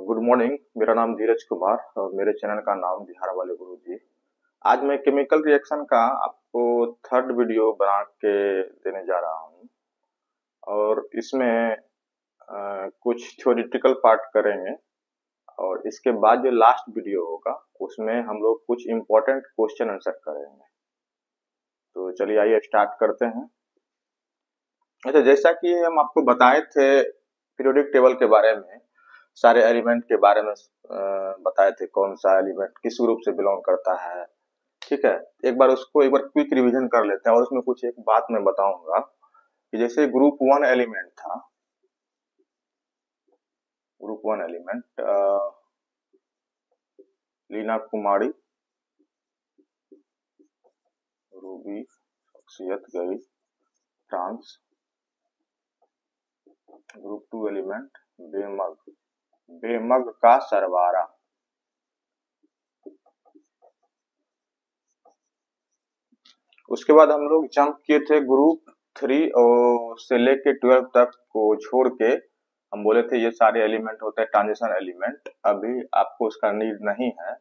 Good morning. मेरा नाम धीरज कुमार और मेरे चैनल का नाम बिहार वाले गुरु जी। आज मैं केमिकल रिएक्शन का आपको थर्ड वीडियो बना के देने जा रहा हूँ और इसमें कुछ थ्योरेटिकल पार्ट करेंगे और इसके बाद जो लास्ट वीडियो होगा उसमें हम लोग कुछ इम्पोर्टेंट क्वेश्चन आंसर करेंगे। तो चलिए आइए स्टार्ट करते हैं। अच्छा, जैसा कि हम आपको बताए थे पीरियोडिक टेबल के बारे में, सारे एलिमेंट के बारे में बताए थे, कौन सा एलिमेंट किस ग्रुप से बिलोंग करता है। ठीक है, एक बार क्विक रिवीजन कर लेते हैं और उसमें कुछ एक बात मैं बताऊंगा कि जैसे ग्रुप वन एलिमेंट था, ग्रुप वन एलिमेंट लीना कुमारी, रूबी, शख्सियत गई, फ्रांस। ग्रुप टू एलिमेंट बेमग, बेमग का सरवारा। उसके बाद हम लोग जंप किए थे ग्रुप थ्री और से लेके 12 तक को छोड़ के हम बोले थे ये सारे एलिमेंट होते हैं ट्रांजिशन एलिमेंट। अभी आपको उसका नीड नहीं है।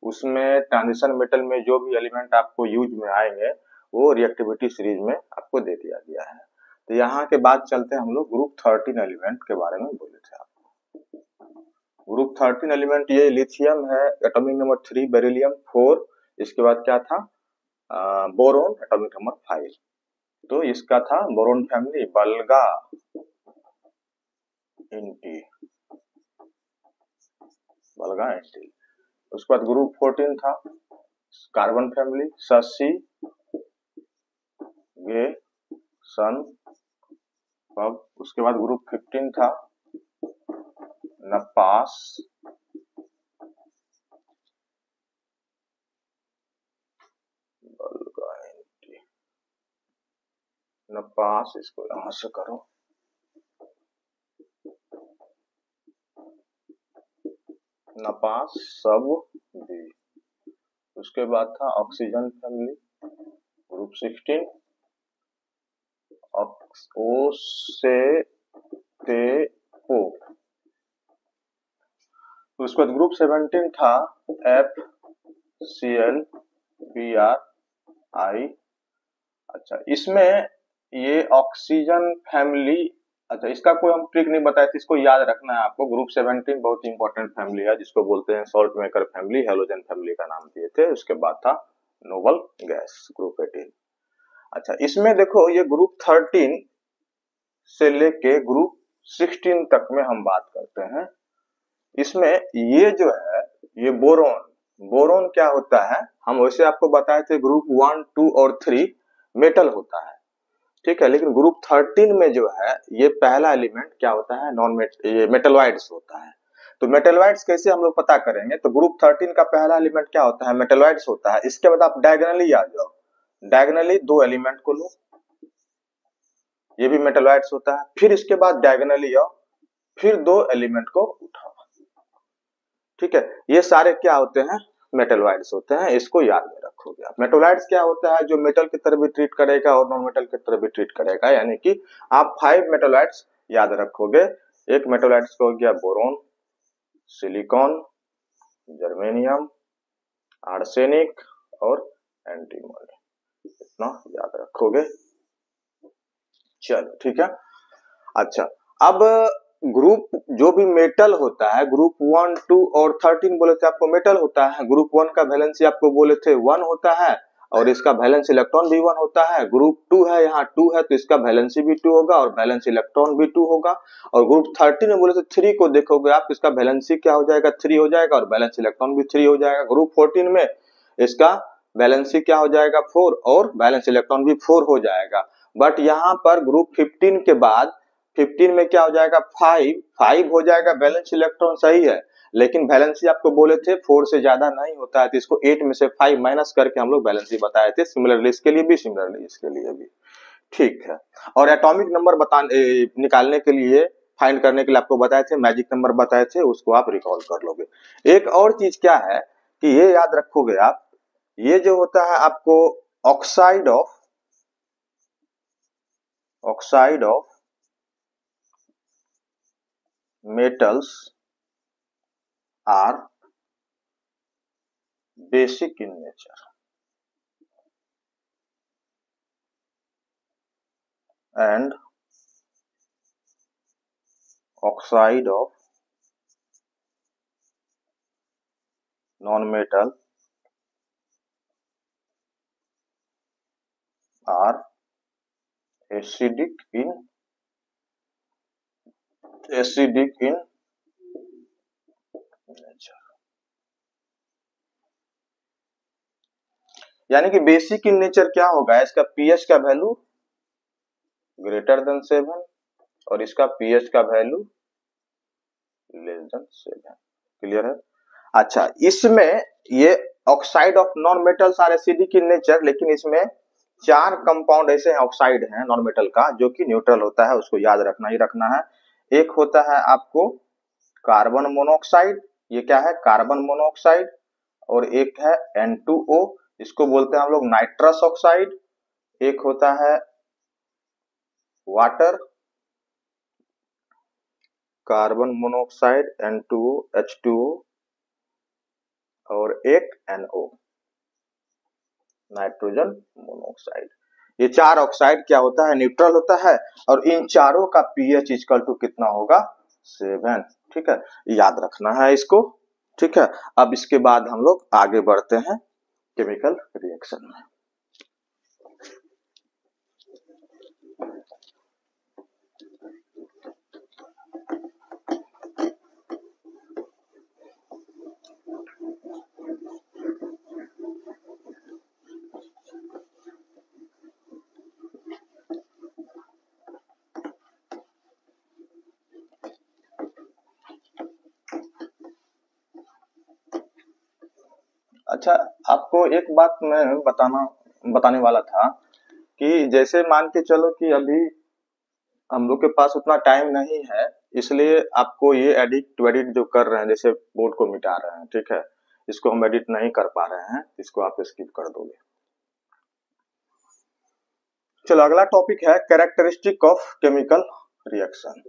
उसमें ट्रांजिशन मेटल में जो भी एलिमेंट आपको यूज में आएंगे वो रिएक्टिविटी सीरीज में आपको दे दिया गया है। तो यहाँ के बाद चलते हैं हम लोग ग्रुप 13 एलिमेंट के बारे में बोले थे आपको। ग्रुप 13 एलिमेंट ये लिथियम है, एटॉमिक नंबर 3, बेरिलियम 4, इसके बाद क्या था बोरोन, एटॉमिक नंबर 5। तो इसका था बोरोन फैमिली, बल्गा इंटी, बल्गा इंटी। उसके बाद ग्रुप 14 था कार्बन फैमिली, शशि, गे, सन, पब। उसके बाद ग्रुप 15 था नपास, बल्गा इंटी, नपास। इसको यहां से करो, नपास, सब, बी। उसके बाद था ऑक्सीजन फैमिली, ग्रुप 16, ओ से ते ओ। उसके बाद ग्रुप 17 था F C L P R I. अच्छा, इसमें ये ऑक्सीजन फैमिली, अच्छा इसका कोई हम ट्रिक नहीं बताए थे, इसको याद रखना है आपको। ग्रुप 17 बहुत इंपॉर्टेंट फैमिली है जिसको बोलते हैं salt maker family, halogen family का नाम दिए थे। उसके बाद था नोबल गैस, ग्रुप 18। अच्छा, इसमें देखो ये ग्रुप 13 से लेके ग्रुप 16 तक में हम बात करते हैं। इसमें ये जो है ये बोरोन, बोरोन क्या होता है हम वैसे आपको बताए थे ग्रुप 1, 2 और 3 मेटल होता है, ठीक है। लेकिन ग्रुप 13 में जो है ये पहला एलिमेंट क्या होता है, ये मेटलॉइड्स होता है। तो मेटलॉइड्स कैसे हम लोग पता करेंगे, तो ग्रुप 13 का पहला एलिमेंट क्या होता है, मेटलॉइड्स होता है। इसके बाद आप डायगोनली आ जाओ, डायगोनली दो एलिमेंट को लो, ये भी मेटलॉइड्स होता है। फिर इसके बाद डायगोनली आओ, फिर दो एलिमेंट को उठाओ, ठीक है। ये सारे क्या होते हैं, मेटलॉइड्स होते हैं। इसको याद में रखोगे आप। मेटलॉइड्स क्या होता है, जो मेटल की तरह भी ट्रीट करेगा और नॉन मेटल की तरह भी ट्रीट करेगा, यानी कि आप 5 मेटलॉइड्स याद रखोगे। एक मेटलॉइड्स को हो गया बोरोन, सिलिकॉन, जर्मेनियम, आर्सेनिक और एंटीमोनी, इतना याद रखोगे। चलो ठीक है। अच्छा, अब ग्रुप जो भी मेटल होता है, ग्रुप 1, 2 और 13 बोले थे आपको मेटल होता है। ग्रुप 1 का वैलेंसी आपको बोले थे 1 होता है और इसका वैलेंस इलेक्ट्रॉन भी 1 होता है। ग्रुप 2 है, यहाँ 2 है तो इसका वैलेंसी भी 2 होगा और वैलेंस इलेक्ट्रॉन भी 2 होगा। और ग्रुप 13 में बोले थे 3 को देखोगे आप, इसका वैलेंसी क्या हो जाएगा, 3 हो जाएगा और वैलेंस इलेक्ट्रॉन भी 3 हो जाएगा। ग्रुप 14 में इसका वैलेंसी क्या हो जाएगा, 4 और वैलेंस इलेक्ट्रॉन भी 4 हो जाएगा। बट यहाँ पर ग्रुप 15 के बाद 15 में क्या हो जाएगा, 5 हो जाएगा। वैलेंस इलेक्ट्रॉन सही है लेकिन वैलेंसी आपको बोले थे 4 से ज्यादा नहीं होता है, तो इसको 8 में से 5 माइनस करके हम लोग वैलेंसी बताए थे। सिमिलरली इसके लिए भी, सिमिलरली इसके लिए भी, ठीक है। और एटॉमिक नंबर निकालने के लिए, फाइंड करने के लिए आपको बताए थे, मैजिक नंबर बताए थे, उसको आप रिकॉल कर लोगे। एक और चीज क्या है कि ये याद रखोगे आप, ये जो होता है आपको oxide of metals are basic in nature and oxide of non-metal are acidic in nature। यानी कि बेसिक इन नेचर क्या होगा, इसका पीएच का वैल्यू ग्रेटर देन 7 और इसका पीएच का वैल्यू लेस देन 7। क्लियर है। अच्छा, इसमें ये oxide of non metals are acidic in nature, लेकिन इसमें 4 कंपाउंड ऐसे हैं ऑक्साइड हैं नॉन मेटल का जो कि न्यूट्रल होता है, उसको याद रखना ही रखना है। एक होता है आपको कार्बन मोनोऑक्साइड, ये क्या है कार्बन मोनोऑक्साइड, और एक है N2O, इसको बोलते हैं हम लोग नाइट्रस ऑक्साइड। एक होता है water, carbon monoxide N2O H2O, और एक NO नाइट्रोजन मोनोऑक्साइड। ये 4 ऑक्साइड क्या होता है न्यूट्रल होता है, और इन चारों का पीएच इक्वल टू कितना होगा 7। ठीक है, याद रखना है इसको। ठीक है, अब इसके बाद हम लोग आगे बढ़ते हैं केमिकल रिएक्शन में। अच्छा, आपको एक बात मैं बताने वाला था कि जैसे मान के चलो कि अभी हम लोग के पास उतना टाइम नहीं है, इसलिए आपको ये एडिट जो कर रहे हैं, जैसे बोर्ड को मिटा रहे हैं, ठीक है, इसको हम एडिट नहीं कर पा रहे हैं, इसको आप स्किप कर दोगे। चलो, अगला टॉपिक है characteristic of chemical reaction.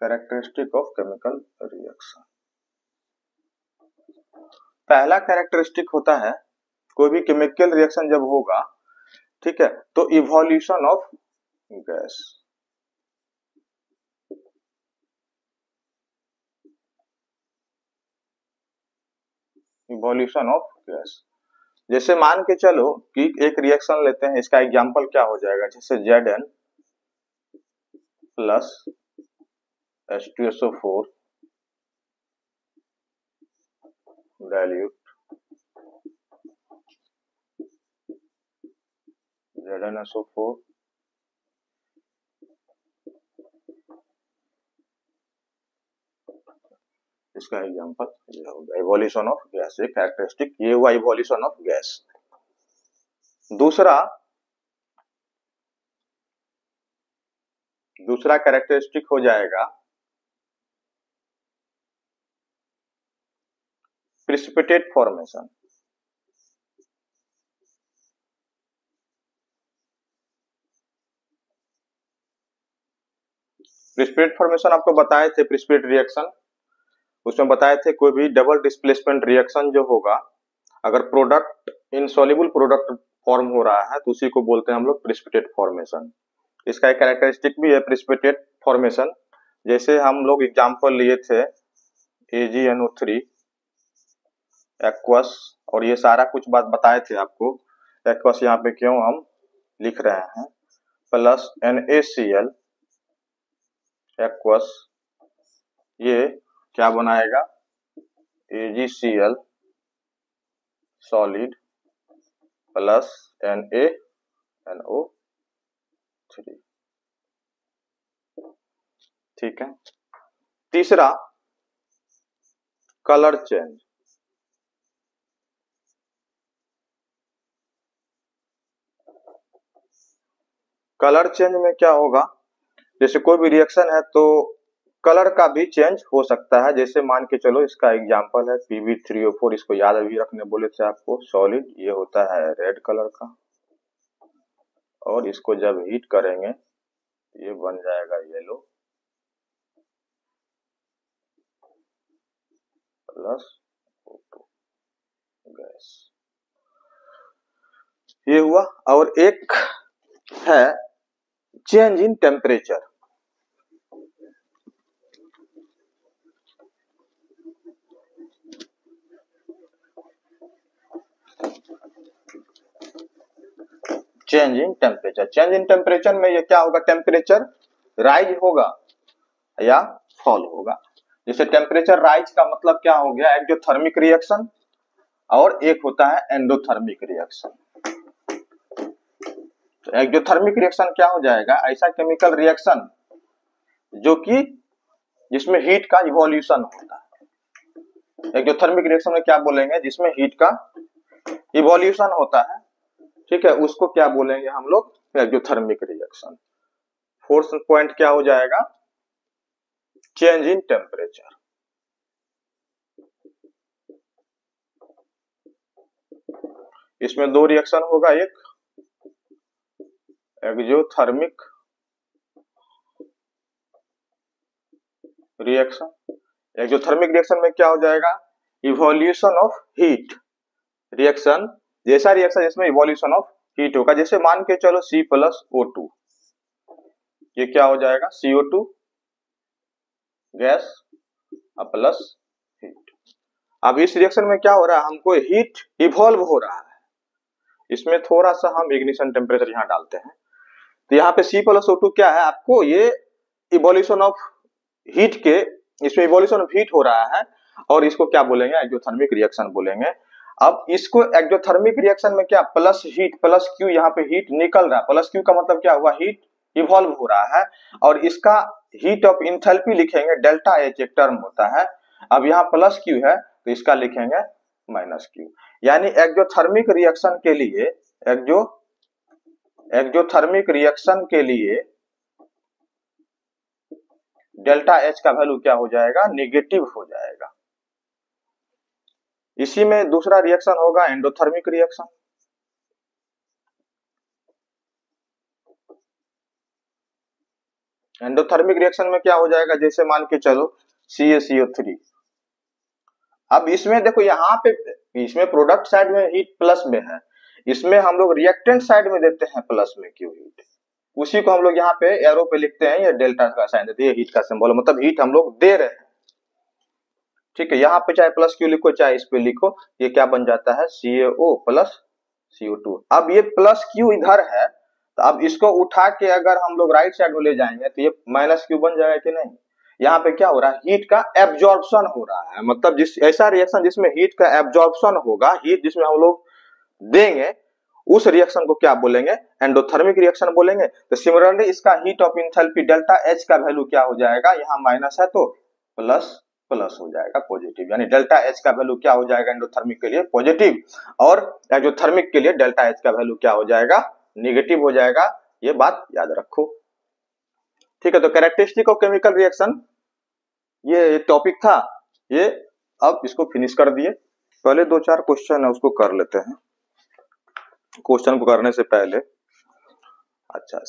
Characteristic of chemical reaction. पहला कैरेक्टरिस्टिक होता है कोई भी केमिकल रिएक्शन जब होगा, ठीक है, तो evolution of gas. Evolution of gas, जैसे मान के चलो कि एक रिएक्शन लेते हैं, इसका एग्जांपल क्या हो जाएगा, जैसे Zn plus H2SO4 dilute ZnSO4 इसका एग्जांपल ये हो गया इवोल्यूशन ऑफ गैस। एक कैरेक्टरिस्टिक ये हुआ इवोल्यूशन ऑफ गैस। दूसरा कैरेक्टरिस्टिक हो जाएगा प्रिसिपिटेट फॉर्मेशन। प्रिसिपिटेट फॉर्मेशन आपको बताए थे, प्रिसिपिटेट रिएक्शन उसमें बताए थे कोई भी डबल डिस्प्लेसमेंट रिएक्शन जो होगा, अगर प्रोडक्ट इनसॉल्युबल प्रोडक्ट फॉर्म हो रहा है तो उसी को बोलते हैं हम लोग प्रिसिपिटेट फॉर्मेशन। इसका एक कैरेक्टरिस्टिक भी है प्रिसिपिटेट फॉर्मेशन, जैसे हम लोग एग्जांपल लिए थे AgNO3 एक्वस, और ये सारा कुछ बात बताए थे आपको। एक्वस यहाँ पे क्यों हम लिख रहे हैं, प्लस NaCl एक्वस, ये क्या बनाएगा AgCl सॉलिड प्लस NaNO3। ठीक है। तीसरा कलर चेंज। कलर चेंज में क्या होगा, जैसे कोई भी रिएक्शन है तो कलर का भी चेंज हो सकता है। जैसे मान के चलो इसका एग्जांपल है Pb3O4, इसको याद भी रखने बोले थे आपको। सॉलिड ये होता है रेड कलर का, और इसको जब हीट करेंगे ये बन जाएगा येलो प्लस O2 गैस। ये हुआ। और एक है change in temperature. Change in temperature, change in temperature में ये क्या होगा, टेम्परेचर राइज होगा या फॉल होगा। जैसे टेम्परेचर राइज का मतलब क्या हो गया, एक्सोथर्मिक रिएक्शन और एक होता है एंडोथर्मिक रिएक्शन। तो एक्सोथर्मिक रिएक्शन क्या हो जाएगा, ऐसा केमिकल रिएक्शन जो कि जिसमें हीट का इवोल्यूशन होता है। एक्सोथर्मिक रिएक्शन में क्या बोलेंगे, जिसमें हीट का इवोल्यूशन होता है, ठीक है, उसको क्या बोलेंगे हम लोग, एक्सोथर्मिक रिएक्शन। फोर्थ पॉइंट क्या हो जाएगा, चेंज इन टेम्परेचर। इसमें दो रिएक्शन होगा, एक एक्सोथर्मिक रिएक्शन। एक्सोथर्मिक रिएक्शन में क्या हो जाएगा, इवोल्यूशन ऑफ हीट रिएक्शन, जैसा रिएक्शन जिसमें इवोल्यूशन ऑफ हीट होगा। जैसे मान के चलो C+O2, ये क्या हो जाएगा, CO2 गैस प्लस हीट। अब इस रिएक्शन में क्या हो रहा है, हमको हीट इवॉल्व हो रहा है। इसमें थोड़ा सा हम इग्निशन टेम्परेचर यहाँ डालते हैं, तो यहाँ पे C+O2 क्या है, आपको ये इवोल्यूशन ऑफ हीट के, इसमें इवोल्यूशन ऑफ हीट हो रहा है, और इसको क्या बोलेंगे, एक्सोथर्मिक रिएक्शन बोलेंगे। अब इसको एक्सोथर्मिक रिएक्शन में क्या, प्लस हीट प्लस क्यू, यहाँ पे हीट निकल रहा है, प्लस क्यू का मतलब क्या हुआ, हीट इवॉल्व हो रहा है, और इसका हीट ऑफ इंथैल्पी लिखेंगे डेल्टा एच, एक टर्म होता है। अब यहाँ प्लस क्यू है तो इसका लिखेंगे माइनस क्यू। यानी एक्सोथर्मिक रिएक्शन के लिए, एक्सोथर्मिक रिएक्शन के लिए डेल्टा एच का वैल्यू क्या हो जाएगा, नेगेटिव हो जाएगा। इसी में दूसरा रिएक्शन होगा एंडोथर्मिक रिएक्शन। एंडोथर्मिक रिएक्शन में क्या हो जाएगा, जैसे मान के चलो CaCO3। अब इसमें देखो यहाँ पे, इसमें प्रोडक्ट साइड में हीट प्लस में है, इसमें हम लोग रिएक्टेंट साइड में देते हैं प्लस में क्यू हीट, उसी को हम लोग यहाँ पे एरो पे लिखते हैं, ये डेल्टा का साइन देते हैं, हीट का सिंबल, मतलब हीट हम लोग दे रहे हैं, ठीक है। यहाँ पे चाहे प्लस क्यू लिखो चाहे इस पे लिखो, ये क्या बन जाता है, CaO प्लस CO2। अब ये प्लस क्यू इधर है, तो अब इसको उठा के अगर हम लोग राइट साइड में ले जाएंगे तो ये माइनस क्यू बन जाएगा कि नहीं। यहाँ पे क्या हो रहा है, हीट का एब्जॉर्प्शन हो रहा है, मतलब जिस ऐसा रिएक्शन जिसमें हीट का एब्जॉर्प्शन होगा, हीट जिसमें हम लोग देंगे, उस रिएक्शन को क्या बोलेंगे, एंडोथर्मिक रिएक्शन बोलेंगे। तो सिमिलरली इसका heat of enthalpy delta H का वैल्यू क्या हो जाएगा, यहाँ माइनस है तो प्लस प्लस हो जाएगा पॉजिटिव, यानी डेल्टा एच का वैल्यू क्या हो जाएगा एंडोथर्मिक के लिए पॉजिटिव, और एक्सोथर्मिक के लिए डेल्टा एच का वैल्यू क्या हो जाएगा, नेगेटिव हो जाएगा। ये बात याद रखो, ठीक है। तो कैरेक्टरिस्टिक ऑफ केमिकल रिएक्शन ये टॉपिक था, ये अब इसको फिनिश कर दिए। पहले दो चार क्वेश्चन है उसको कर लेते हैं। क्वेश्चन को करने से पहले, अच्छा,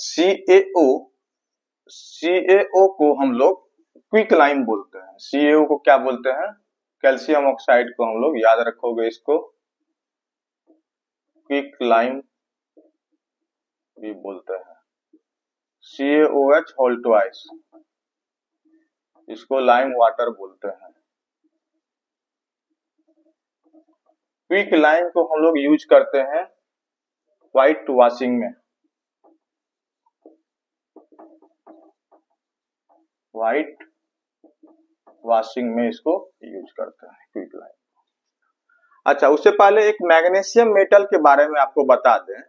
CaO को हम लोग क्विक लाइम बोलते हैं। CaO को क्या बोलते हैं, कैल्शियम ऑक्साइड को हम लोग, याद रखोगे इसको, क्विक लाइम भी बोलते हैं। CaOH होल ट्वाइस, इसको लाइम वाटर बोलते हैं। क्विक लाइम को हम लोग यूज करते हैं व्हाइट वॉशिंग में, व्हाइट वॉशिंग में इसको यूज करते हैं क्विक लाइम। अच्छा, उससे पहले एक मैग्नीशियम मेटल के बारे में आपको बता दें।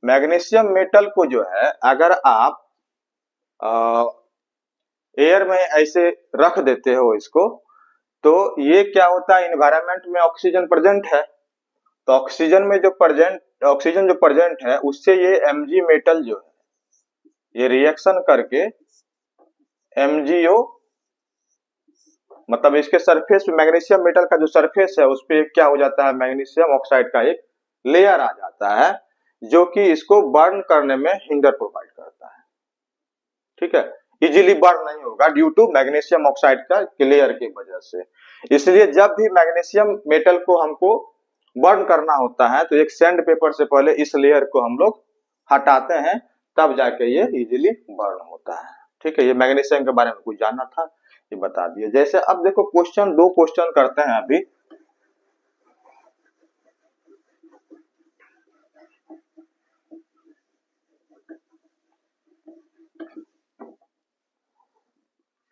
मैग्नीशियम मेटल को जो है, अगर आप एयर में ऐसे रख देते हो इसको, तो ये क्या होता है, एनवायरनमेंट में ऑक्सीजन प्रेजेंट है, तो ऑक्सीजन जो प्रेजेंट है उससे ये Mg मेटल जो है, ये रिएक्शन करके MgO मतलब इसके सरफेस पे मैग्नीशियम मेटल का जो सरफेस है उस पे क्या हो जाता है, मैग्नीशियम ऑक्साइड का एक लेयर आ जाता है जो कि इसको बर्न करने में हिंडर प्रोवाइड करता है। ठीक है, इजीली बर्न नहीं होगा ड्यू टू मैग्नीशियम ऑक्साइड का लेयर की वजह से। इसलिए जब भी मैग्नीशियम मेटल को हमको बर्न करना होता है तो एक सैंड पेपर से पहले इस लेयर को हम लोग हटाते हैं, तब जाके ये इजीली बर्न होता है। ठीक है, ये मैग्नीशियम के बारे में कुछ जानना था, ये बता दिए। जैसे अब देखो क्वेश्चन, दो क्वेश्चन करते हैं अभी।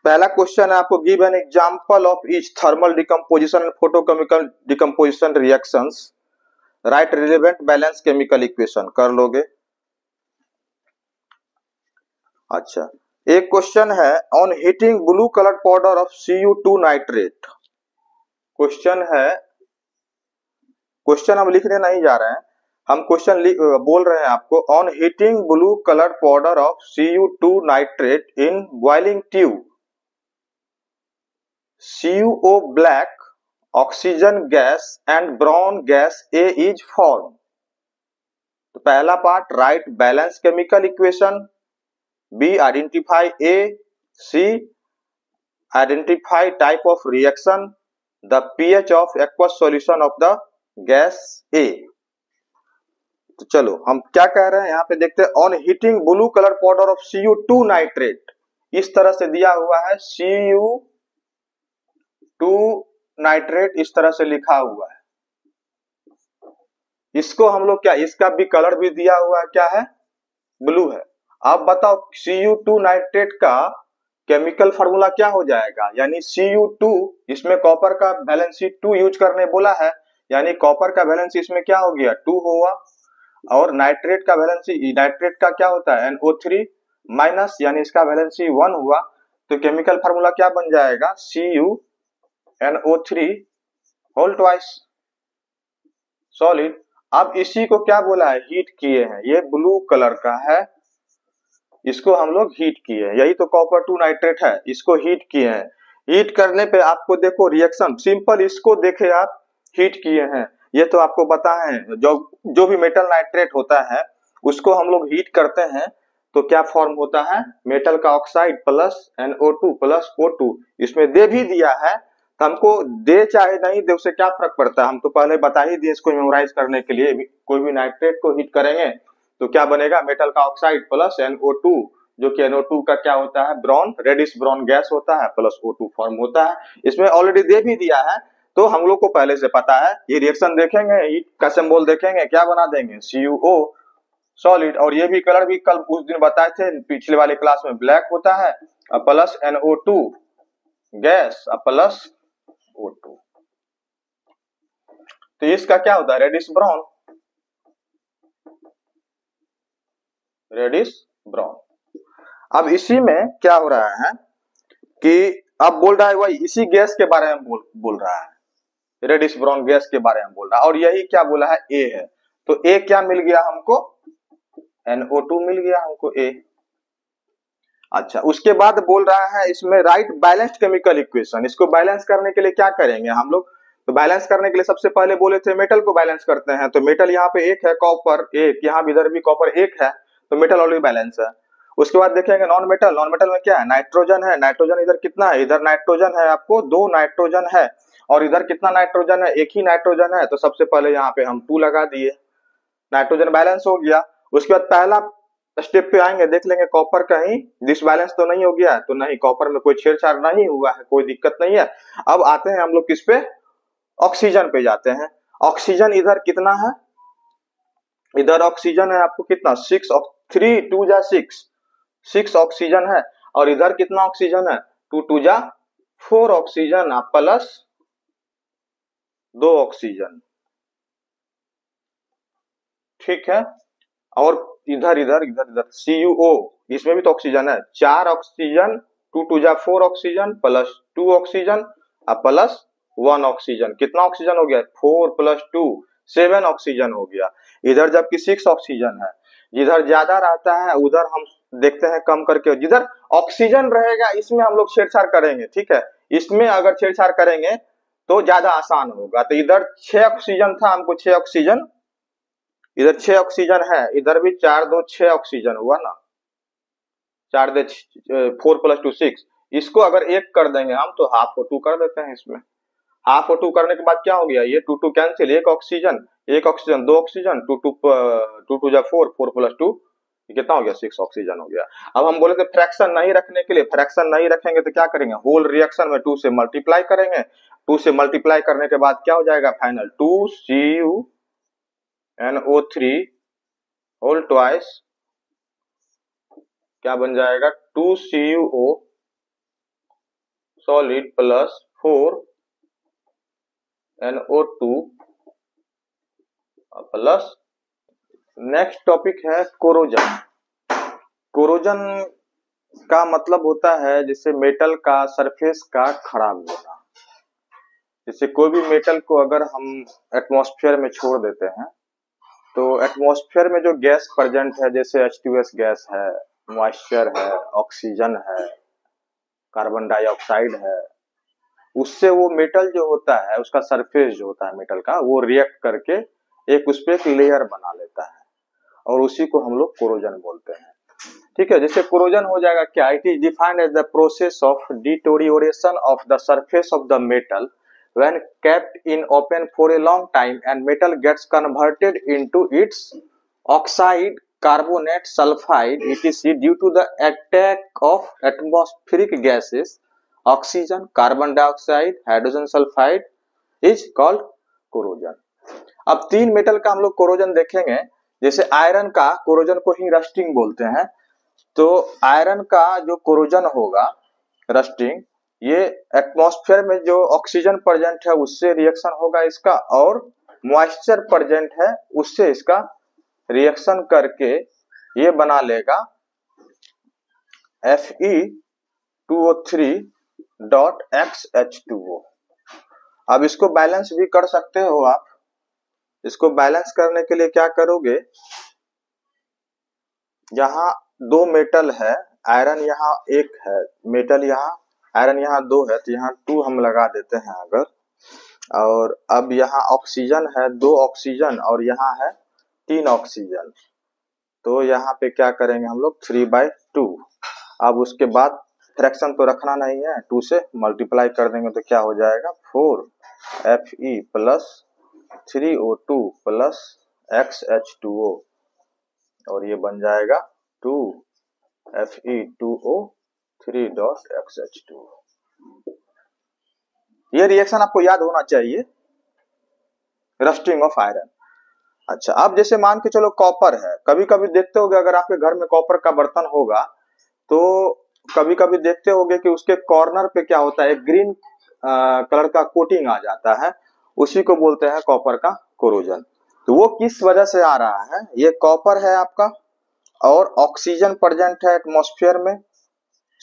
पहला क्वेश्चन है आपको, give an example of each thermal decomposition and photochemical decomposition reactions, right relevant balance chemical equation. कर लोगे? अच्छा, एक क्वेश्चन है, on heating blue coloured powder of Cu2 nitrate. Question है, क्वेश्चन हम लिखने नहीं जा रहे हैं, हम क्वेश्चन बोल रहे हैं आपको, on heating blue coloured powder of Cu2 nitrate in boiling tube, CuO black, oxygen gas and brown gas A is form. तो पहला part, right balance chemical equation, B identify A, C identify type of reaction, the pH of aqueous solution of the gas A। तो चलो हम क्या कह रहे हैं यहाँ पे देखते हैं, on heating blue colour powder of Cu2 nitrate, इस तरह से दिया हुआ है Cu2 नाइट्रेट, इस तरह से लिखा हुआ है। इसको हम लोग क्या, इसका भी कलर भी दिया हुआ है, क्या है, ब्लू है। अब बताओ Cu2 नाइट्रेट का केमिकल फार्मूला क्या हो जाएगा, यानी Cu2, इसमें कॉपर का वैलेंसी 2 यूज करने बोला है, यानी कॉपर का वैलेंसी इसमें क्या हो गया, 2 हुआ, और नाइट्रेट का वैलेंसी, नाइट्रेट का क्या होता है, NO3 माइनस, यानी इसका वैलेंसी 1 हुआ। तो केमिकल फार्मूला क्या बन जाएगा, CuNO3 होल ट्वाइस सॉलिड। अब इसी को क्या बोला है, हीट किए हैं, ये ब्लू कलर का है, इसको हम लोग हीट किए हैं, यही तो कॉपर 2 नाइट्रेट है, इसको हीट किए हैं। हीट करने पे आपको देखो रिएक्शन सिंपल, इसको देखे आप, हीट किए हैं, ये तो आपको पता है, जो भी मेटल नाइट्रेट होता है उसको हम लोग हीट करते हैं तो क्या फॉर्म होता है, मेटल का oxide plus NO2 plus O2। इसमें दे भी दिया है, तो हमको दे चाहे नहीं दे उससे क्या फर्क पड़ता है, हम तो पहले बता ही दिए इसको मेमोराइज करने के लिए। कोई भी नाइट्रेट को हीट करेंगे तो क्या बनेगा, मेटल का ऑक्साइड प्लस NO2, जो कि NO2 का क्या होता है, ब्राउन, रेडिश ब्राउन गैस होता है, प्लस O2 फॉर्म होता है। इसमें ऑलरेडी दे भी दिया है, तो हम लोग को पहले से पता है। ये रिएक्शन देखेंगे, हीट का सिंबल देखेंगे, क्या बना देंगे, CuO सॉलिड। और ये भी कलर भी कल उस दिन बताए थे पिछले वाले क्लास में, ब्लैक होता है, plus NO2 gas, plus O2। तो इसका क्या होता है, रेडिश ब्राउन, रेडिश ब्राउन। अब इसी में क्या हो रहा है कि अब बोल रहा है वही इसी गैस के बारे में बोल रहा है, रेडिश ब्राउन गैस के बारे में बोल रहा है, और यही क्या बोला है, A है। तो A क्या मिल गया हमको, NO2 मिल गया हमको A। अच्छा, उसके बाद बोल रहा है इसमें राइट बैलेंस्ड केमिकल इक्वेशन। इसको बैलेंस करने के लिए क्या करेंगे हम लोग, तो बैलेंस करने के लिए सबसे पहले बोले थे मेटल को बैलेंस करते हैं, तो मेटल यहाँ पे एक है, कॉपर एक, यहाँ भी इधर भी कॉपर एक है, तो मेटल ऑलरेडी बैलेंस है। उसके बाद देखेंगे नॉन मेटल, नॉन मेटल में क्या है, नाइट्रोजन है, नाइट्रोजन इधर कितना है, इधर नाइट्रोजन है आपको 2 नाइट्रोजन है, और इधर कितना नाइट्रोजन है, एक ही नाइट्रोजन है, तो सबसे पहले यहाँ पे हम 2 लगा दिए, नाइट्रोजन बैलेंस हो गया। उसके बाद पहला स्टेप पे आएंगे, देख लेंगे कॉपर कहीं डिसबैलेंस तो नहीं हो गया है, तो नहीं, कॉपर में कोई छेड़छाड़ नहीं हुआ है, कोई दिक्कत नहीं है। अब आते हैं हम लोग किस पे, ऑक्सीजन पे जाते हैं। ऑक्सीजन इधर कितना है, इधर ऑक्सीजन है आपको कितना, 6, 3 2 जा 6 ऑक्सीजन है, और इधर कितना ऑक्सीजन है, 2 2 जा 4 ऑक्सीजन, प्लस 2 ऑक्सीजन। ठीक है, और इधर इधर इधर इधर CuO, इसमें भी तो ऑक्सीजन है, 4 ऑक्सीजन, 2 2 जा 4 oxygen, plus 2 oxygen, plus 1 oxygen. कितना ऑक्सीजन हो गया, 4 प्लस 2 7 ऑक्सीजन हो गया। इधर जबकि 6 ऑक्सीजन है, जिधर ज्यादा रहता है उधर हम देखते हैं कम करके, जिधर ऑक्सीजन रहेगा इसमें हम लोग छेड़छाड़ करेंगे। ठीक है, इसमें अगर छेड़छाड़ करेंगे तो ज्यादा आसान होगा। तो इधर 6 ऑक्सीजन था, हमको 6 ऑक्सीजन, इधर 6 ऑक्सीजन है, इधर भी 4 2 6 ऑक्सीजन हुआ ना, 4 दे 4 + 2 6। इसको अगर एक कर देंगे हम तो हाफ को 2 कर देते हैं। इसमें हाफ और 2 करने के बाद क्या हो गया, ये 2 2 कैंसिल, एक ऑक्सीजन 2 ऑक्सीजन, 2 2 2 2 जा 4, 4 + 2 कितना हो गया, 6 ऑक्सीजन हो गया। अब हम बोले थे फ्रैक्शन नहीं रखने के लिए, फ्रैक्शन नहीं रखेंगे तो क्या करेंगे, होल रिएक्शन में 2 से मल्टीप्लाई करेंगे। 2 से मल्टीप्लाई करने के बाद क्या हो जाएगा फाइनल, 2CuNO3 होल ट्वाइस क्या बन जाएगा, 2CuO solid plus 4NO2 plus. Next topic है कोरोजन। कोरोजन का मतलब होता है जैसे मेटल का सरफेस का खराब होना। जैसे कोई भी मेटल को अगर हम एटमॉस्फेयर में छोड़ देते हैं तो एटमॉस्फेयर में जो गैस प्रेजेंट है, जैसे H2S गैस है, मॉइस्चर है, ऑक्सीजन है, कार्बन डाइऑक्साइड है, उससे वो मेटल जो होता है, उसका सरफेस जो होता है मेटल का, वो रिएक्ट करके एक उस पे एक लेयर बना लेता है और उसी को हम लोग कोरोजन बोलते हैं। ठीक है, जैसे कोरोजन हो जाएगा क्या, it is defined as the process of deterioration of the surface of the metal when kept in open for a long time and metal gets converted into its oxide, carbonate, sulfide etc due to the attack of atmospheric gases, oxygen, carbon dioxide, hydrogen sulfide is called corrosion। अब 3 metal का हम लोग corrosion देखेंगे। जैसे iron का corrosion को ही rusting बोलते हैं, तो आयरन का जो कोरोजन होगा रस्टिंग, ये एटमॉस्फेयर में जो ऑक्सीजन प्रेजेंट है उससे रिएक्शन होगा इसका, और मॉइस्चर प्रेजेंट है उससे इसका रिएक्शन करके ये बना लेगा Fe2O3.XH2O। अब इसको बैलेंस भी कर सकते हो आप। इसको बैलेंस करने के लिए क्या करोगे, यहाँ 2 मेटल है, आयरन यहाँ 1 है, मेटल यहाँ, आयरन यहाँ 2 है, तो यहाँ 2 हम लगा देते हैं अगर। और अब यहाँ ऑक्सीजन है 2 ऑक्सीजन और यहाँ है 3 ऑक्सीजन, तो यहाँ पे क्या करेंगे हम लोग 3/2। अब उसके बाद फ्रैक्शन तो रखना नहीं है, 2 से मल्टीप्लाई कर देंगे तो क्या हो जाएगा 4Fe plus 3O2 plus XH2O, और ये बन जाएगा 2Fe2O3.XH2O। ये रिएक्शन आपको याद होना चाहिए, रस्टिंग ऑफ आयरन। अच्छा, अब जैसे मान के चलो कॉपर है, कभी कभी देखते होगे अगर आपके घर में कॉपर का बर्तन होगा तो कभी कभी देखते होगे कि उसके कॉर्नर पे क्या होता है, ग्रीन कलर का कोटिंग आ जाता है, उसी को बोलते हैं कॉपर का कोरोजन। तो वो किस वजह से आ रहा है, ये कॉपर है आपका और ऑक्सीजन प्रेजेंट है एटमॉस्फेयर में,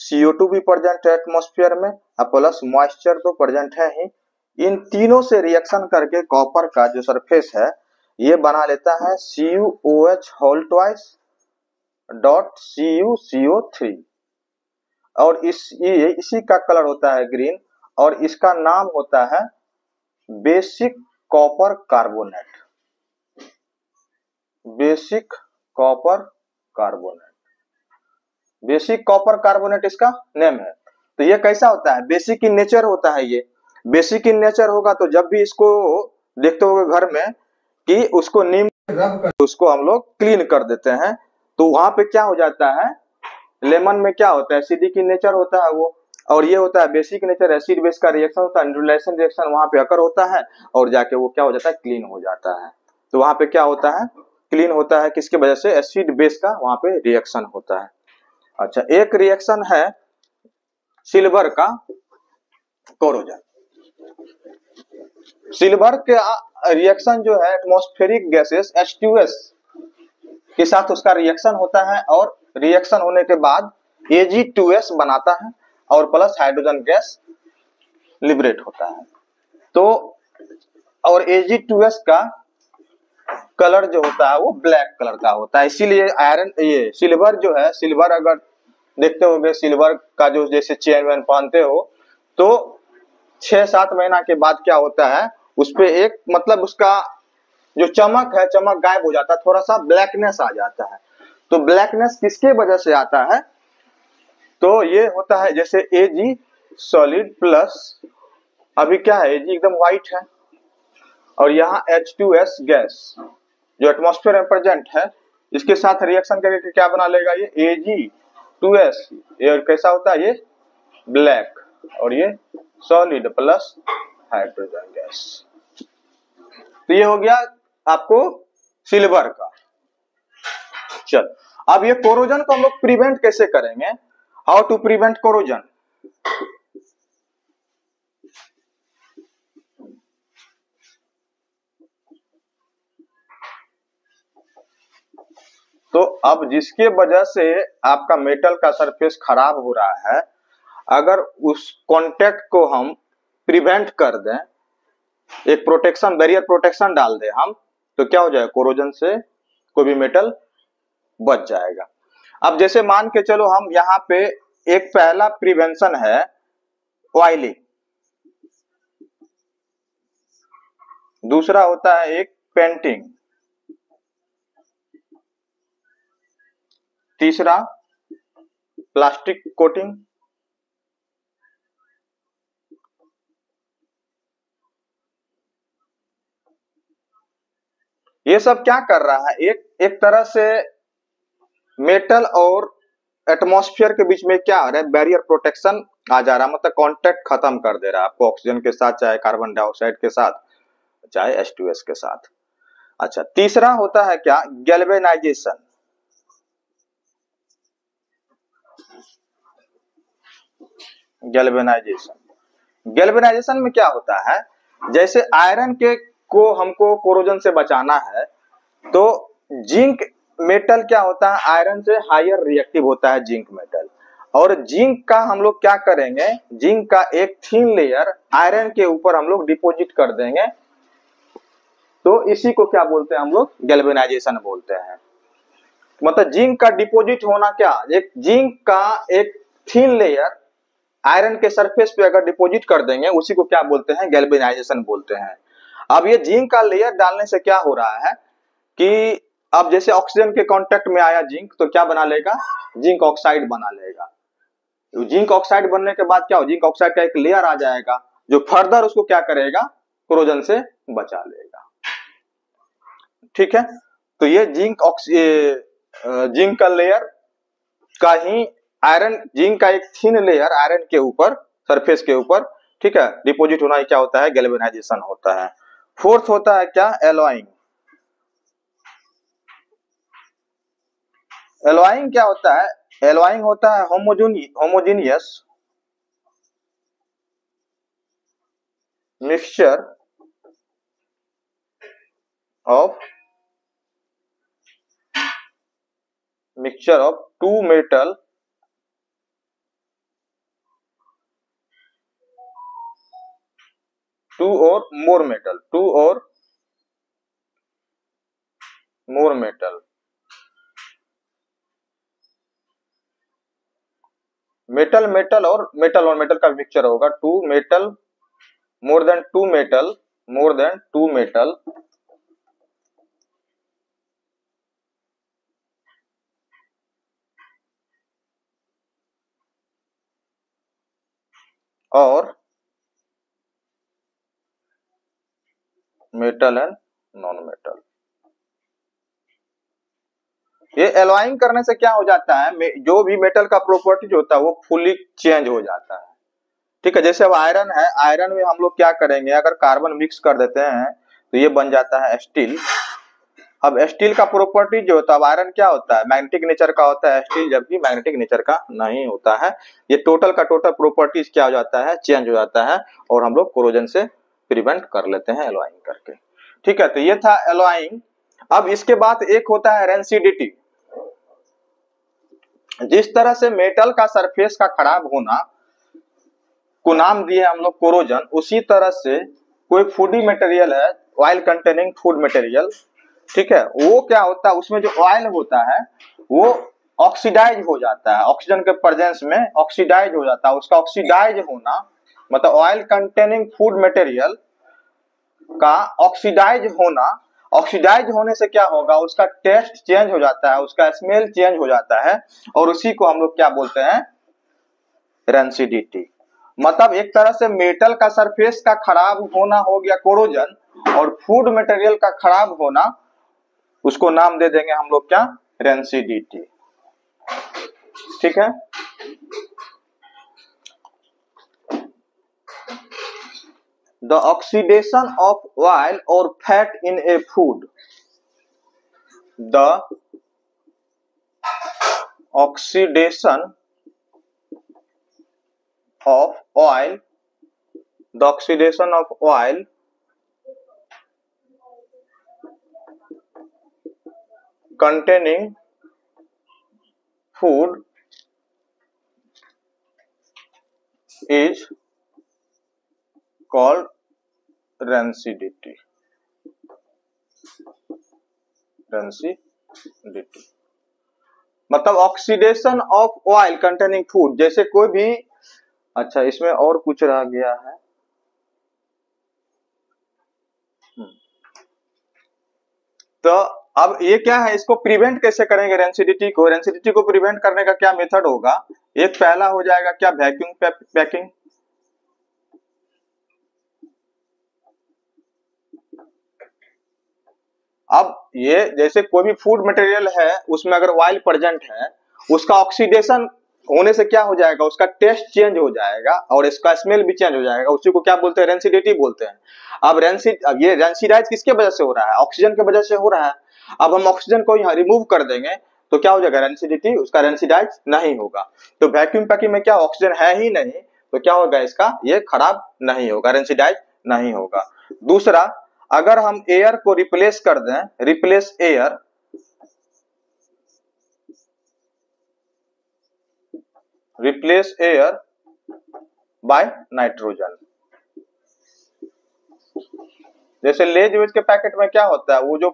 CO2 भी प्रेजेंट है एटमॉस्फेयर में, प्लस मॉइस्चर तो प्रेजेंट है ही। इन तीनों से रिएक्शन करके कॉपर का जो सरफेस है ये बना लेता है CuOH whole twice dot CuCO3, और इसी का कलर होता है ग्रीन, और इसका नाम होता है basic copper carbonate. Basic copper carbonate, basic copper carbonate इसका नेम है। तो ये कैसा होता है, बेसिक इन नेचर होता है। ये बेसिक इन नेचर होगा तो जब भी इसको देखते होगे घर में कि उसको नीम रब कर उसको हम लोग क्लीन कर देते हैं, तो वहां पे क्या हो जाता है, लेमन में क्या होता है, एसिडिक इन नेचर होता है वो, और ये होता है बेसिक नेचर, एसिड बेस का रिएक्शन होता है, न्यूट्रलाइजेशन रिएक्शन वहां पे अकर होता है और जाके वो क्या हो जाता है, क्लीन हो जाता है। तो वहां पे क्या होता है, क्लीन होता है, किसकी वजह से, एसिड बेस का वहां पे रिएक्शन होता है। अच्छा, एक रिएक्शन है सिल्वर का कोरोजन। सिल्वर का रिएक्शन जो है एटमॉस्फेरिक गैसेस H2S के साथ उसका रिएक्शन होता है, और रिएक्शन होने के बाद Ag2S बनाता है और प्लस हाइड्रोजन गैस लिबरेट होता है। तो और Ag2S का कलर जो होता है वो ब्लैक कलर का होता है, इसीलिए आयरन ये सिल्वर जो है, सिल्वर अगर देखते होगे सिल्वर का जो जैसे चेन वेन पहनते हो तो 6-7 महीना के बाद क्या होता है, उस पे एक मतलब उसका जो चमक है, चमक गायब हो जाता है, थोड़ा सा ब्लैकनेस आ जाता है। तो ब्लैकनेस किसके वजह से आता है, तो ये होता है जैसे Ag सॉलिड प्लस, अभी क्या है Ag एकदम व्हाइट है, और यहाँ H2S गैस जो एटमॉस्फेयर में प्रेजेंट है, इसके साथ रिएक्शन करके क्या बना लेगा ये Ag2S। ये कैसा होता है, ये ब्लैक, और ये सॉलिड प्लस हाइड्रोजन गैस। तो ये हो गया आपको सिल्वर का। चल, अब ये कोरोजन को हम लोग प्रिवेंट कैसे करेंगे, हाउ टू प्रिवेंट कोरोजन। तो अब जिसके वजह से आपका मेटल का सरफेस खराब हो रहा है, अगर उस कांटेक्ट को हम प्रिवेंट कर दें, एक प्रोटेक्शन, बैरियर प्रोटेक्शन डाल दें हम, तो क्या हो जाएगा, कोरोजन से कोई भी मेटल बच जाएगा। अब जैसे मान के चलो हम यहाँ पे एक पहला प्रिवेंशन है ऑयलिंग, दूसरा होता है एक पेंटिंग, तीसरा प्लास्टिक कोटिंग, ये सब क्या कर रहा है, एक तरह से मेटल और एटमॉस्फेयर के बीच में क्या आ रहा है, बैरियर प्रोटेक्शन आ जा रहा है, मतलब कांटेक्ट खत्म कर दे रहा है आपको ऑक्सीजन के साथ, चाहे कार्बन डाइऑक्साइड के साथ, चाहे H2S के साथ। अच्छा, तीसरा होता है क्या, गैल्वेनाइजेशन। गैल्वेनाइजेशन में क्या होता है, जैसे आयरन के को हमको कोरोजन से बचाना है, तो जिंक मेटल क्या होता है, आयरन से हायर रिएक्टिव होता है जिंक मेटल, और जिंक का हम लोग क्या करेंगे, जिंक का एक थीन लेयर आयरन के ऊपर हम लोग डिपॉजिट कर देंगे, तो इसी को क्या बोलते हैं हम लोग, गैल्वेनाइजेशन बोलते हैं। मतलब जिंक का डिपॉजिट होना, क्या, एक जिंक का एक थीन लेयर आयरन के सरफेस पे अगर डिपॉजिट कर देंगे, उसी को क्या बोलते हैं, गैल्वेनाइजेशन बोलते हैं। अब ये जिंक का लेयर डालने से क्या हो रहा है कि अब जैसे ऑक्सीजन के कांटेक्ट में आया जिंक, तो क्या बना लेगा, जिंक ऑक्साइड बना लेगा। जिंक ऑक्साइड बनने के बाद क्या हो, जिंक ऑक्साइड का एक लेयर आ जाएगा जो फर्दर उसको क्या करेगा, कोरोजन से बचा लेगा। ठीक है, तो ये जिंक का लेयर का ही आयरन, जिंक का एक थिन लेयर आयरन के ऊपर, सरफेस के ऊपर, ठीक है, डिपॉजिट होना ही क्या होता है, गैल्वेनाइजेशन होता है। फोर्थ होता है क्या, एलॉइंग। एलॉइंग क्या होता है, एलॉइंग होता है homogeneous mixture of two metal two और मोर मेटल मेटल और मेटल का मिक्सचर होगा, two metal, more than two metal और मेटल एंड नॉन मेटल। ये एलॉइंग करने से क्या हो जाता है, जो भी मेटल का प्रॉपर्टी होता है वो फुली चेंज हो जाता है। ठीक है, जैसे अब आयरन है, आयरन में हम लोग क्या करेंगे, अगर कार्बन मिक्स कर देते हैं तो ये बन जाता है स्टील। अब स्टील का प्रॉपर्टी जो होता है, अब आयरन क्या होता है, मैग्नेटिक नेचर का होता है स्टील, जबकि मैग्नेटिक नेचर का नहीं होता है। ये टोटल का टोटल प्रॉपर्टीज क्या हो जाता है, चेंज हो जाता है, और हम लोग कोरोजन से प्रिवेंट कर लेते हैं एलॉइंग करके। ठीक है, तो ये था एलॉइंग। अब इसके बाद एक होता है रेंसिडिटी। जिस तरह से मेटल का सरफेस का खराब होना को नाम दिए हम लोग कोरोजन, उसी तरह से कोई फूडी मटेरियल है, ऑयल कंटेनिंग फूड मटेरियल, ठीक है, वो क्या होता है, उसमें जो ऑयल होता है वो ऑक्सीडाइज हो जाता है, ऑक्सीजन के प्रेजेंस में ऑक्सीडाइज हो जाता है। उसका ऑक्सीडाइज होना मतलब ऑयल कंटेनिंग फूड मटेरियल का ऑक्सीडाइज होना, ऑक्सीडाइज होने से क्या होगा, उसका टेस्ट चेंज हो जाता है, उसका स्मेल चेंज हो जाता है, और उसी को हम लोग क्या बोलते हैं, रेंसिडिटी। मतलब एक तरह से मेटल का सरफेस का खराब होना हो गया कोरोजन, और फूड मटेरियल का खराब होना, उसको नाम दे देंगे हम लोग क्या, रेंसिडिटी। ठीक है। The oxidation of oil or fat in a food, the oxidation of oil, the oxidation of oil containing food is called rancidity. Rancidity मतलब oxidation of oil containing food, जैसे कोई भी, अच्छा इसमें और कुछ रह गया है, तो अब ये क्या है, इसको प्रिवेंट कैसे करेंगे रेंसिडिटी को, रेंसिडिटी को प्रिवेंट करने का क्या मेथड होगा, एक पहला हो जाएगा क्या, वैक्यूम पैकिंग। अब ये जैसे कोई भी फूड मटेरियल है, उसमें अगर ऑयल प्रेजेंट है, उसका ऑक्सीडेशन होने से क्या हो जाएगा, उसका टेस्ट चेंज हो जाएगा और इसका स्मेल भी चेंज हो जाएगा, उसी को क्या बोलते हैं, रेंसिडिटी बोलते हैं। अब ये रेंसिडाइज किसके वजह से हो रहा है, ऑक्सीजन की वजह से हो रहा है। अब हम ऑक्सीजन को यहाँ रिमूव कर देंगे तो क्या हो जाएगा, रेंसिडिटी, उसका रेंसिडाइज नहीं होगा। तो वैक्यूम पैकिंग में क्या ऑक्सीजन है ही नहीं, तो क्या होगा इसका, ये खराब नहीं होगा, रेंसिडाइज नहीं होगा। दूसरा, अगर हम एयर को रिप्लेस कर दें, रिप्लेस एयर बाय नाइट्रोजन, जैसे लेज वेज के पैकेट में क्या होता है, वो जो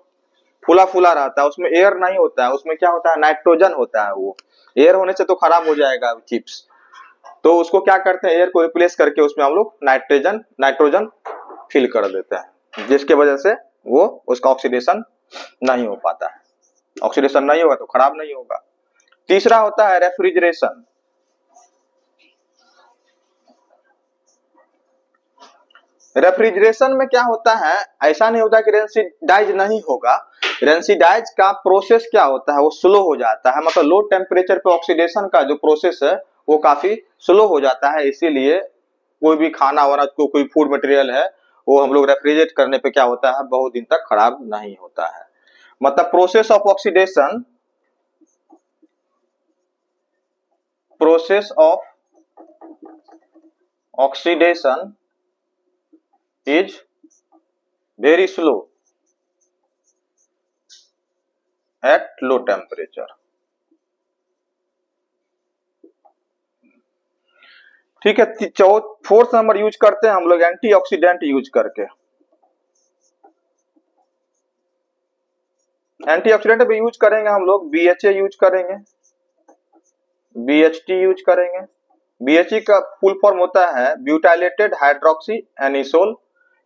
फूला फूला रहता है उसमें एयर नहीं होता है, उसमें क्या होता है, नाइट्रोजन होता है। वो एयर होने से तो खराब हो जाएगा चिप्स, तो उसको क्या करते हैं, एयर को रिप्लेस करके उसमें हम लोग नाइट्रोजन फिल कर देते हैं, जिसके वजह से वो उसका ऑक्सीडेशन नहीं हो पाता है। ऑक्सीडेशन नहीं होगा तो खराब नहीं होगा। तीसरा होता है रेफ्रिजरेशन। रेफ्रिजरेशन में क्या होता है, ऐसा नहीं होता कि रेंसिडाइज नहीं होगा, रेंसिडाइज का प्रोसेस क्या होता है, वो स्लो हो जाता है, मतलब लो टेम्परेचर पे ऑक्सीडेशन का जो प्रोसेस है वो काफी स्लो हो जाता है। इसीलिए कोई भी खाना वाना, कोई फूड मटेरियल है, वो हम लोग रेफ्रिजरेट करने पे क्या होता है, बहुत दिन तक खराब नहीं होता है। मतलब process of oxidation, process of oxidation is very slow at low temperature। ठीक है। फोर्थ नंबर यूज करते हैं हम लोग एंटीऑक्सीडेंट यूज करके। एंटीऑक्सीडेंट भी यूज करेंगे हम लोग, BHA यूज करेंगे, BHT यूज करेंगे। BHA का फुल फॉर्म होता है ब्यूटाइलेटेड हाइड्रोक्सी एनिसोल।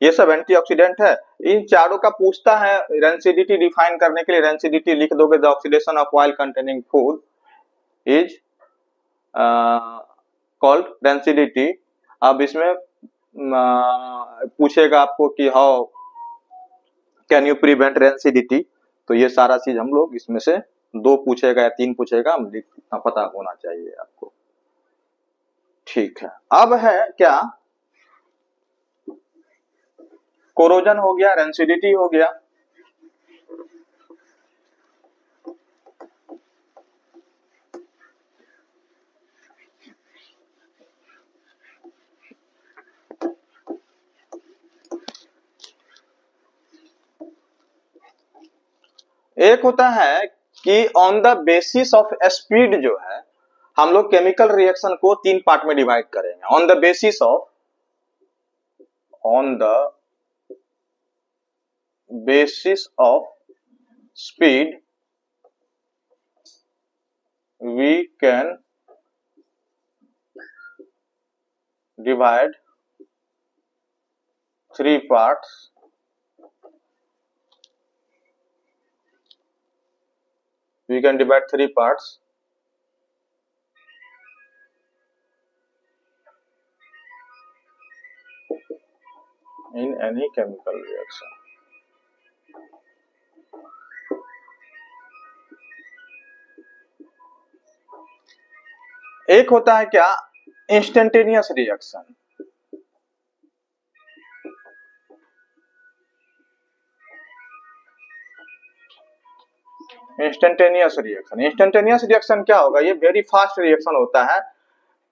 ये सब एंटीऑक्सीडेंट है। इन चारों का पूछता है रेंसिडिटी डिफाइन करने के लिए, रेंसिडिटी लिख दोगे, the oxidation of oil containing food is called rancidity. अब इसमें पूछेगा आपको कि how can you prevent rancidity, तो ये सारा चीज हम लोग इसमें से 2 पूछेगा या 3 पूछेगा, इतना पता होना चाहिए आपको। ठीक है। अब है क्या, कोरोजन हो गया, रेंसिडिटी हो गया। एक होता है कि on the basis of speed, जो है हम लोग केमिकल रिएक्शन को 3 पार्ट में डिवाइड करेंगे। On the basis of speed we can divide 3 parts we can divide 3 parts in any chemical reaction. एक होता है क्या, instantaneous reaction. Instantaneous reaction, instantaneous reaction क्या होगा, ये वेरी फास्ट रिएक्शन होता है,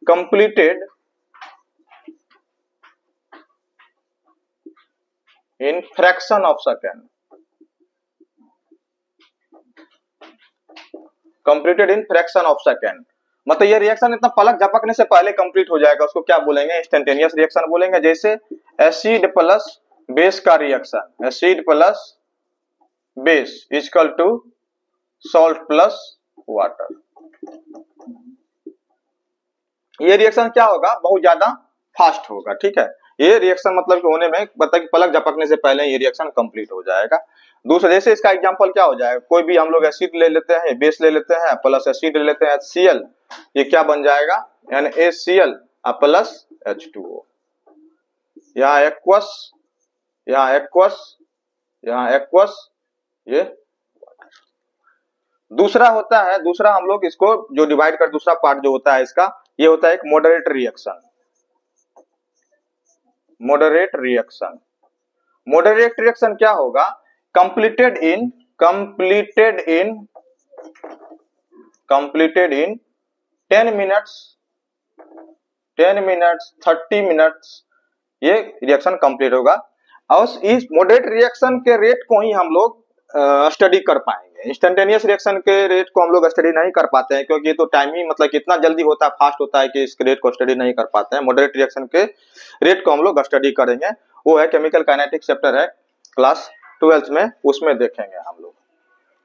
completed in fraction of second, completed in fraction of second. मतलब ये रिएक्शन इतना पलक झपकने से पहले कंप्लीट हो जाएगा, उसको क्या बोलेंगे, इंस्टेंटेनियस रिएक्शन बोलेंगे। जैसे एसिड प्लस बेस का reaction, acid plus base equal to salt plus water. ये रिएक्शन क्या होगा, बहुत ज्यादा फास्ट होगा, ठीक है। ये रिएक्शन मतलब कि होने में मतलब पलक झपकने से पहले ये रिएक्शन कंप्लीट हो जाएगा। दूसरा जैसे इसका एग्जांपल क्या हो जाएगा, कोई भी हम लोग एसिड ले लेते हैं, बेस ले लेते हैं, प्लस एसिड ले लेते हैं HCl, ये क्या बन जाएगा, NaCl प्लस H2O। यहाँ एक्वस, यहाँ एक्वस, यहाँ एक्वस, ये दूसरा होता है, दूसरा हम लोग इसको जो डिवाइड कर, दूसरा पार्ट जो होता है इसका, ये होता है एक moderate reaction. Moderate reaction, moderate reaction क्या होगा, कंप्लीटेड इन 10 मिनट्स 30 मिनट्स ये रिएक्शन कंप्लीट होगा। और इस मॉडरेट रिएक्शन के रेट को ही हम लोग स्टडी कर पाएंगे। इंस्टेंटेनियस रिएक्शन के रेट को हम लोग स्टडी नहीं कर पाते हैं, क्योंकि ये तो टाइम ही मतलब कितना जल्दी होता है, फास्ट होता है, कि इसके रेट को स्टडी नहीं कर पाते हैं। मॉडरेट रिएक्शन के रेट को हम लोग स्टडी करेंगे, वो है केमिकल काइनेटिक्स चैप्टर है क्लास 12th में, उसमें देखेंगे हम लोग,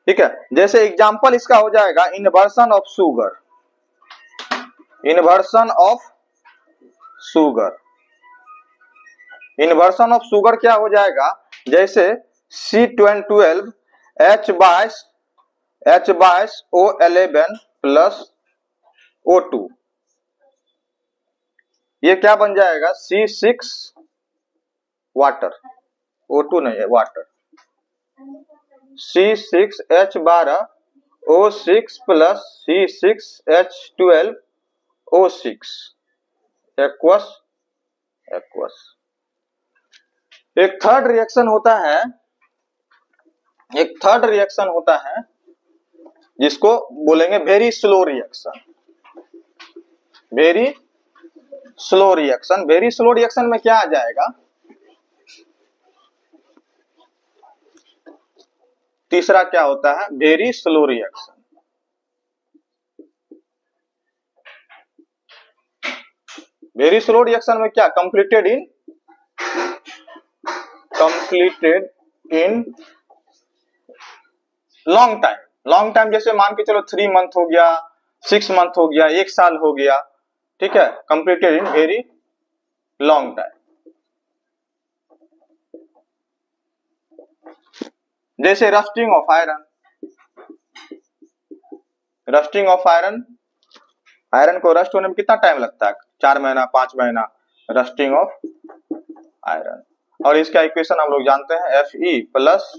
ठीक है। जैसे एग्जांपल इसका हो जाएगा inversion of sugar, inversion of sugar, inversion of sugar क्या हो जाएगा, जैसे C12 H/O11 प्लस O2, ये क्या बन जाएगा, C6 वाटर, O2 नहीं है water, C6H12O6 plus C6H12O6 aqueous aqueous. एक थर्ड रिएक्शन होता है, एक थर्ड रिएक्शन होता है जिसको बोलेंगे very slow reaction. Very slow reaction, very slow reaction में क्या आ जाएगा, तीसरा क्या होता है, very slow reaction. Very slow reaction में क्या, completed in long time, long time जैसे मान के चलो 3 मंथ हो गया, 6 मंथ हो गया, 1 साल हो गया, ठीक है, completed in very long time. जैसे rusting of iron, rusting of iron, iron को रस्ट होने में कितना टाइम लगता है, 4 महीना 5 महीना, रस्टिंग ऑफ आयरन। और इसका इक्वेशन हम लोग जानते हैं, Fe plus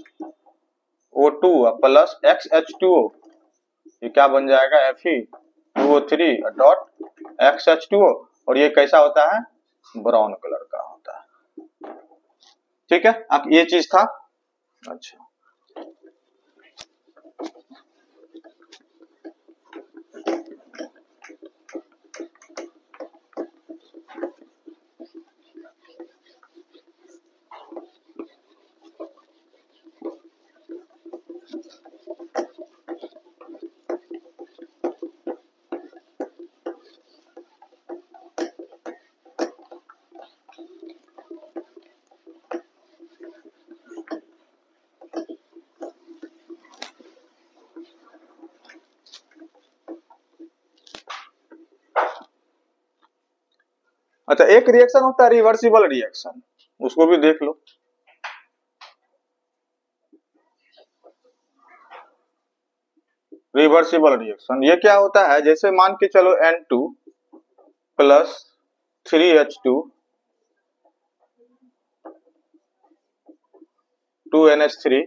O2 plus XH2O, ये क्या बन जाएगा, Fe2O3 डॉट XH2O, और ये कैसा होता है, ब्राउन कलर का होता है, ठीक है। अब ये चीज था, अच्छा अच्छा, एक रिएक्शन होता है रिवर्सिबल रिएक्शन। उसको भी देख लो। रिवर्सिबल रिएक्शन ये क्या होता है, जैसे मान के चलो N2 plus 3H2 2NH3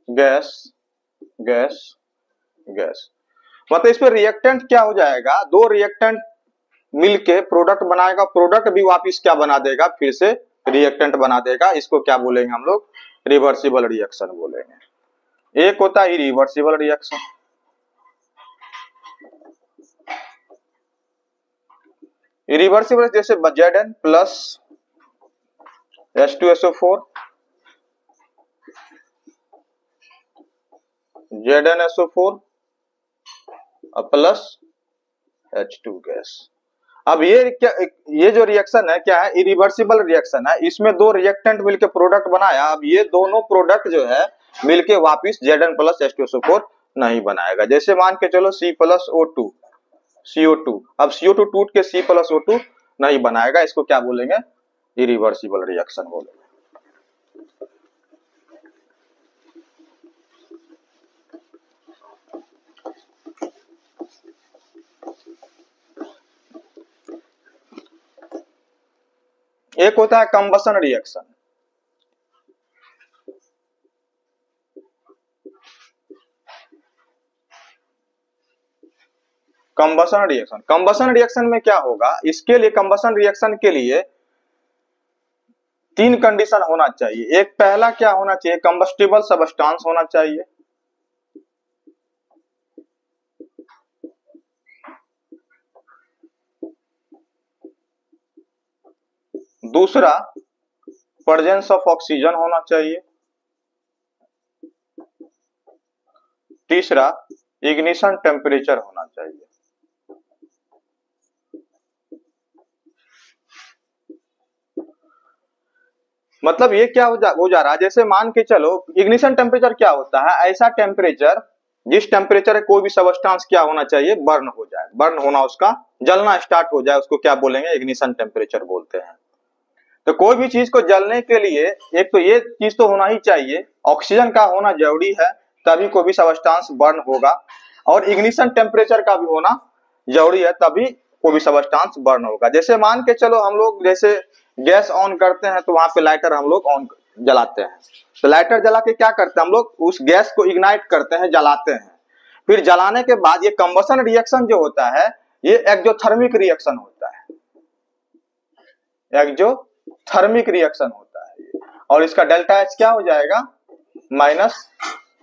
gas gas gas, मतलब इस पे रिएक्टेंट क्या हो जाएगा, दो रिएक्टेंट मिलके प्रोडक्ट बनाएगा, प्रोडक्ट भी वापिस क्या बना देगा, फिर से रिएक्टेंट बना देगा। इसको क्या बोलेंगे हम लोग, रिवर्सिबल रिएक्शन बोलेंगे। एक होता है इरिवर्सिबल रिएक्शन। इरिवर्सिबल जैसे Zn plus H2SO4 ZnSO4 plus H2 gas. अब ये जो रिएक्शन है क्या है, इरिवर्सिबल रिएक्शन है। इसमें दो रिएक्टेंट मिलके प्रोडक्ट बनाया, अब ये दोनों प्रोडक्ट जो है मिलके वापिस Zn प्लस H2SO4 नहीं बनाएगा। जैसे मान के चलो C प्लस O2 CO2, अब CO2 टूट के C प्लस O2 नहीं बनाएगा, इसको क्या बोलेंगे, इरिवर्सिबल रिएक्शन बोलेंगे। एक होता है कंबसन रिएक्शन। कंबसन रिएक्शन में क्या होगा, इसके लिए कंबसन रिएक्शन के लिए तीन कंडीशन होना चाहिए। एक पहला क्या होना चाहिए, कंबस्टिबल सबस्टांस होना चाहिए। दूसरा प्रेजेंस ऑफ ऑक्सीजन होना चाहिए। तीसरा इग्निशन टेम्परेचर होना चाहिए। मतलब ये क्या हो जा रहा है, जैसे मान के चलो इग्निशन टेम्परेचर क्या होता है, ऐसा टेम्परेचर जिस टेम्परेचर कोई भी सबस्टांस क्या होना चाहिए, बर्न हो जाए, बर्न होना उसका जलना स्टार्ट हो जाए, उसको क्या बोलेंगे, इग्निशन टेम्परेचर बोलते हैं। तो कोई भी चीज को जलने के लिए एक तो ये चीज तो होना ही चाहिए, ऑक्सीजन का होना जरूरी है, तभी कोई भी सबस्टांस बर्न होगा, और इग्निशन टेम्परेचर का भी होना जरूरी है, तभी कोई भी सबस्टांस बर्न होगा। जैसे मान के चलो हम लोग जैसे गैस ऑन करते हैं तो वहां पे लाइटर हम लोग ऑन जलाते हैं, तो लाइटर जला के क्या करते हैं हम लोग, उस गैस को इग्नाइट करते हैं, जलाते हैं। फिर जलाने के बाद ये कंबसन रिएक्शन जो होता है, ये एक्जोथर्मिक रिएक्शन होता है, एक्जोथर्मिक रिएक्शन होता है। और इसका डेल्टा एच क्या हो जाएगा, माइनस,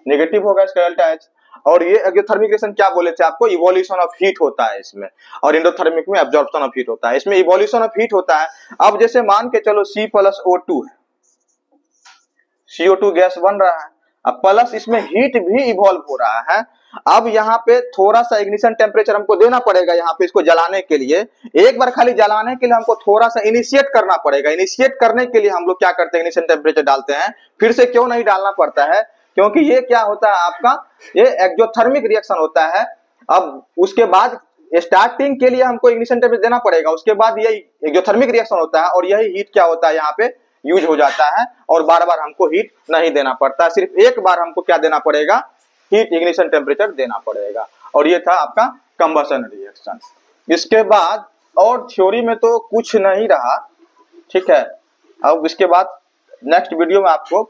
नेगेटिव होगा इसका डेल्टा एच। और ये एक्जोथर्मिक रिएक्शन क्या बोले थे आपको, इवोल्यूशन ऑफ हीट होता है इसमें, और एंडोथर्मिक में एब्जॉर्प्शन ऑफ हीट होता है, इसमें इवोल्यूशन ऑफ हीट होता है। अब जैसे मान के चलो C प्लस O2 है, CO2 गैस बन रहा है, अब प्लस इसमें हीट भी इवॉल्व हो रहा है। अब यहाँ पे थोड़ा सा इग्निशन टेम्परेचर हमको देना पड़ेगा, यहाँ पे इसको जलाने के लिए, एक बार खाली जलाने के लिए हमको थोड़ा सा इनिशिएट करना पड़ेगा। इनिशिएट करने के लिए हम लोग क्या करते हैं, इग्निशन टेम्परेचर डालते हैं। फिर से क्यों नहीं डालना पड़ता है, क्योंकि ये क्या होता है आपका, ये एक्जोथर्मिक रिएक्शन होता है। अब उसके बाद स्टार्टिंग के लिए हमको इग्निशन टेम्परेचर देना पड़ेगा, उसके बाद ये एक्जोथर्मिक रिएक्शन होता है, और यही हीट क्या होता है यहाँ पे यूज हो जाता है, और बार बार हमको हीट नहीं देना पड़ता, सिर्फ एक बार हमको क्या देना पड़ेगा, हीट इग्निशन टेम्परेचर देना पड़ेगा। और ये था आपका कंबसन रिएक्शन। इसके बाद और थ्योरी में तो कुछ नहीं रहा, ठीक है। अब इसके बाद नेक्स्ट वीडियो में आपको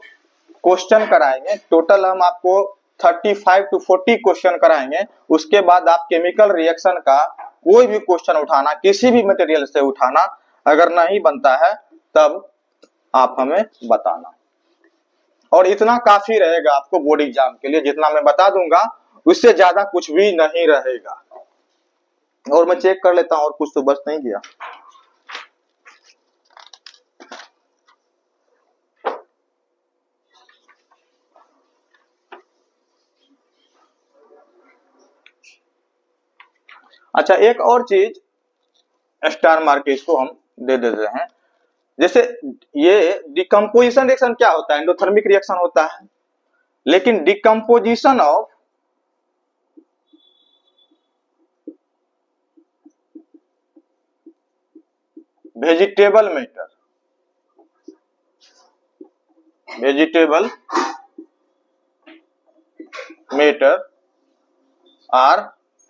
क्वेश्चन कराएंगे, टोटल हम आपको 35 to 40 क्वेश्चन कराएंगे। उसके बाद आप केमिकल रिएक्शन का कोई भी क्वेश्चन उठाना, किसी भी मटेरियल से उठाना, अगर नहीं बनता है तब आप हमें बताना। और इतना काफी रहेगा आपको बोर्ड एग्जाम के लिए, जितना मैं बता दूंगा उससे ज्यादा कुछ भी नहीं रहेगा। और मैं चेक कर लेता हूं और कुछ तो बच नहीं गया। अच्छा, एक और चीज स्टार मार्क के इसको हम दे देते हैं। जैसे ये डिकम्पोजिशन रिएक्शन क्या होता है, एंडोथर्मिक रिएक्शन होता है, लेकिन decomposition of vegetable matter, vegetable matter are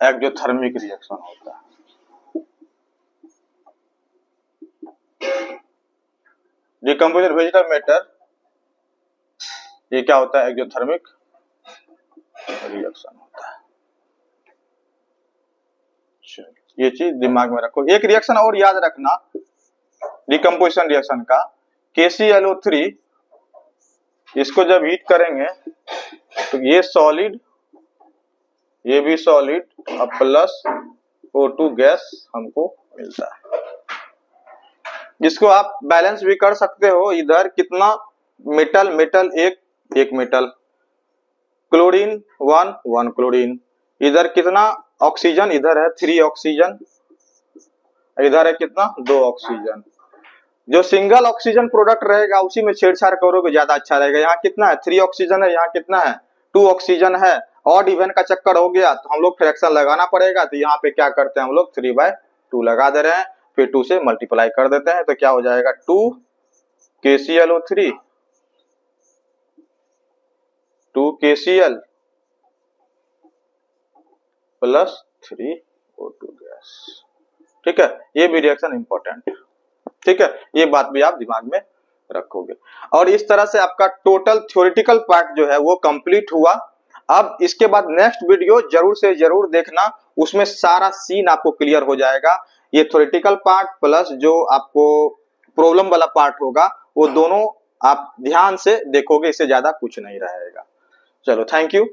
exothermic reaction होता है। डिकम्पोजिशन वेजिटेबल मैटर ये क्या होता है? एक्सोथर्मिक रिएक्शन होता है। ये चीज दिमाग में रखो। एक रिएक्शन और याद रखना डिकम्पोजिशन रिएक्शन का, KClO3 इसको जब हीट करेंगे तो ये सॉलिड, ये भी सॉलिड और प्लस O2 गैस हमको मिलता है। जिसको आप बैलेंस भी कर सकते हो, इधर कितना मेटल मेटल एक मेटल, क्लोरीन 1 क्लोरीन, इधर कितना ऑक्सीजन, इधर है 3 ऑक्सीजन, इधर है कितना 2 ऑक्सीजन। जो सिंगल ऑक्सीजन प्रोडक्ट रहेगा उसी में छेड़छाड़ करोगे ज्यादा अच्छा रहेगा। यहाँ कितना है 3 ऑक्सीजन है, यहाँ कितना है 2 ऑक्सीजन है। ऑड इवन का चक्कर हो गया तो हम लोग फ्रैक्शन लगाना पड़ेगा, तो यहाँ पे क्या करते हैं हम लोग 3/2 लगा दे रहे हैं, फिर 2 से मल्टीप्लाई कर देते हैं, तो क्या हो जाएगा 2 KClO3 2 KCl plus 3 O2 gas. ठीक है, ये भी रिएक्शन इंपॉर्टेंट। ठीक है, ये बात भी आप दिमाग में रखोगे। और इस तरह से आपका टोटल थ्योरेटिकल पार्ट जो है वो कंप्लीट हुआ। अब इसके बाद नेक्स्ट वीडियो जरूर से जरूर देखना, उसमें सारा सीन आपको क्लियर हो जाएगा। ये थ्योरेटिकल पार्ट प्लस जो आपको प्रॉब्लम वाला पार्ट होगा वो दोनों आप ध्यान से देखोगे, इससे ज्यादा कुछ नहीं रहेगा। चलो, थैंक यू।